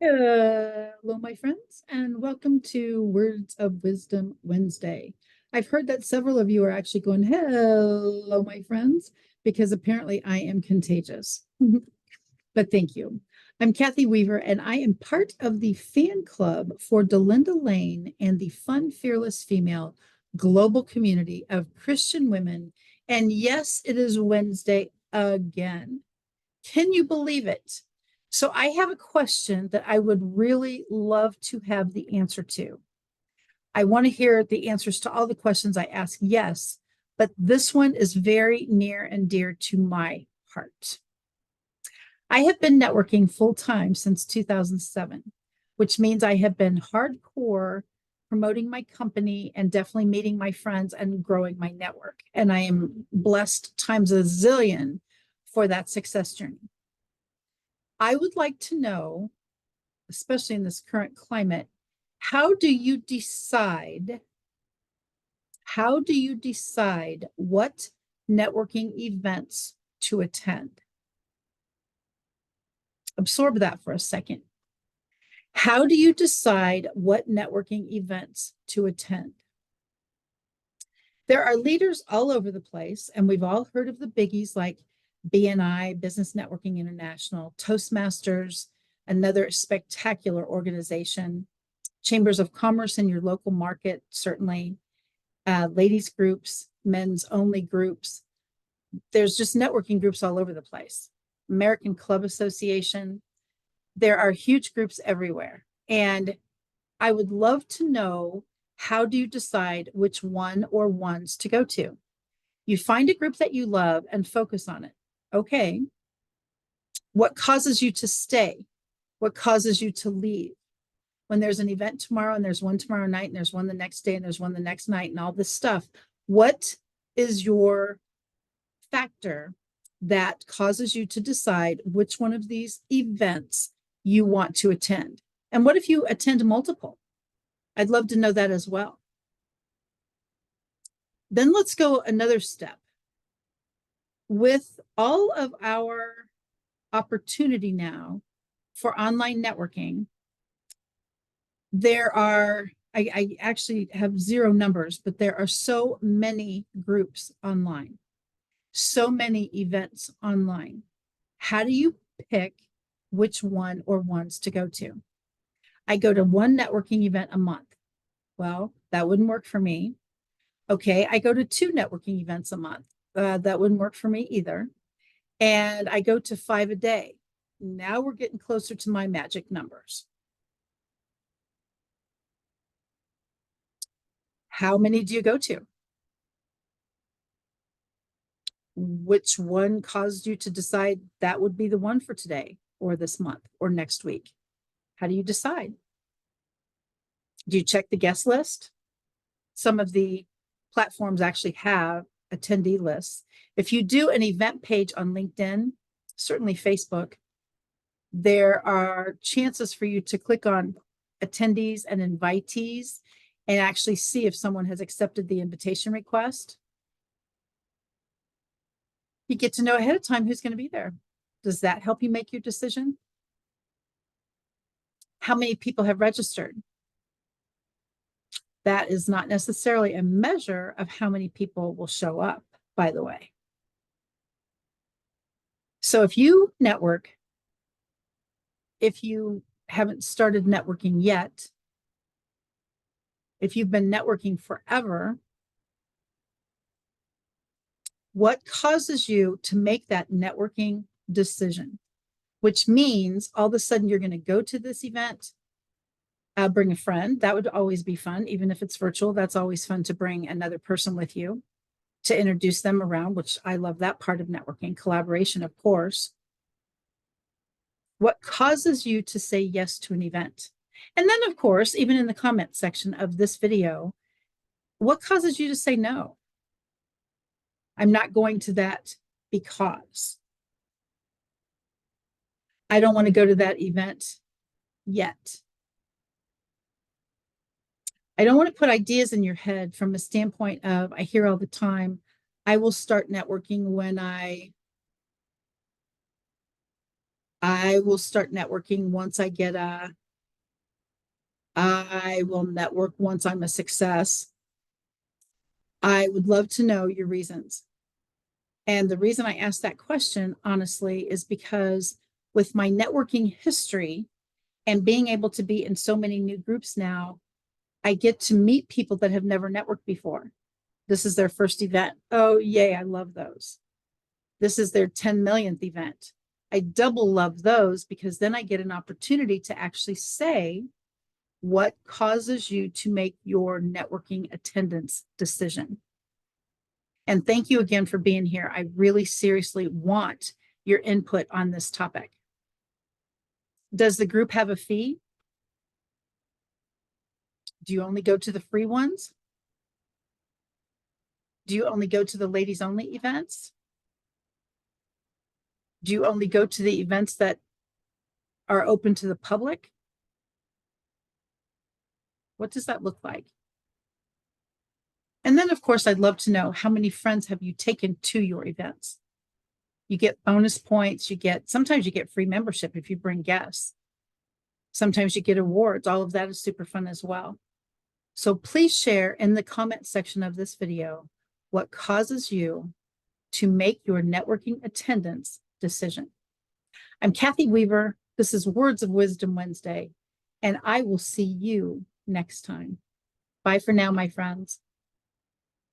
Hello, my friends, and welcome to Words of Wisdom Wednesday. I've heard that several of you are actually going, "Hello, my friends," because apparently I am contagious. But thank you. I'm Kathy Weaver, and I am part of the fan club for Delinda Lane and the Fun Fearless Female global community of Christian women. And yes, it is Wednesday again. Can you believe it? So I have a question that I would really love to have the answer to. I want to hear the answers to all the questions I ask, yes, but this one is very near and dear to my heart. I have been networking full time since 2007, which means I have been hardcore promoting my company and definitely meeting my friends and growing my network. And I am blessed times a zillion for that success journey. I would like to know, especially in this current climate, how do you decide what networking events to attend? Absorb that for a second. How do you decide what networking events to attend? There are leaders all over the place, and we've all heard of the biggies like BNI, Business Networking International, Toastmasters, another spectacular organization, chambers of commerce in your local market, certainly, ladies groups, men's only groups. There's just networking groups all over the place. American Club Association. There are huge groups everywhere. And I would love to know, how do you decide which one or ones to go to? You find a group that you love and focus on it. Okay. What causes you to stay? What causes you to leave? When there's an event tomorrow and there's one tomorrow night and there's one the next day and there's one the next night and all this stuff, what is your factor that causes you to decide which one of these events you want to attend? And what if you attend multiple? I'd love to know that as well. Then let's go another step. With all of our opportunity now for online networking, there are, I actually have zero numbers, but there are so many groups online, so many events online. How do you pick which one or ones to go to? I go to one networking event a month. Well, that wouldn't work for me. Okay, I go to two networking events a month. That wouldn't work for me either. And I go to 5 a day. Now we're getting closer to my magic numbers. How many do you go to? Which one caused you to decide that would be the one for today or this month or next week? How do you decide? Do you check the guest list? Some of the platforms actually have attendee lists. If you do an event page on LinkedIn, certainly Facebook, there are chances for you to click on attendees and invitees and actually see if someone has accepted the invitation request. You get to know ahead of time who's going to be there. Does that help you make your decision? How many people have registered? That is not necessarily a measure of how many people will show up, by the way. So if you network, if you haven't started networking yet, if you've been networking forever, what causes you to make that networking decision? Which means all of a sudden you're going to go to this event, bring a friend. That would always be fun, even if it's virtual. That's always fun to bring another person with you to introduce them around, which I love that part of networking, collaboration, of course. What causes you to say yes to an event? And then, of course, even in the comment section of this video, what causes you to say no? I'm not going to that because I don't want to go to that event yet. I don't want to put ideas in your head from a standpoint of, I hear all the time, I will start networking when I I will start networking once I will network once I'm a success. I would love to know your reasons. And the reason I asked that question, honestly, is because with my networking history and being able to be in so many new groups now, I get to meet people that have never networked before. This is their first event. Oh, yay, I love those. This is their 10 millionth event. I double love those because then I get an opportunity to actually say what causes you to make your networking attendance decision. And thank you again for being here. I really seriously want your input on this topic. Does the group have a fee? Do you only go to the free ones? Do you only go to the ladies only events? Do you only go to the events that are open to the public? What does that look like? And then, of course, I'd love to know how many friends have you taken to your events? You get bonus points. Sometimes you get free membership if you bring guests. Sometimes you get awards. All of that is super fun as well. So please share in the comment section of this video what causes you to make your networking attendance decision. I'm Kathy Weaver. This is Words of Wisdom Wednesday, and I will see you next time. Bye for now, my friends.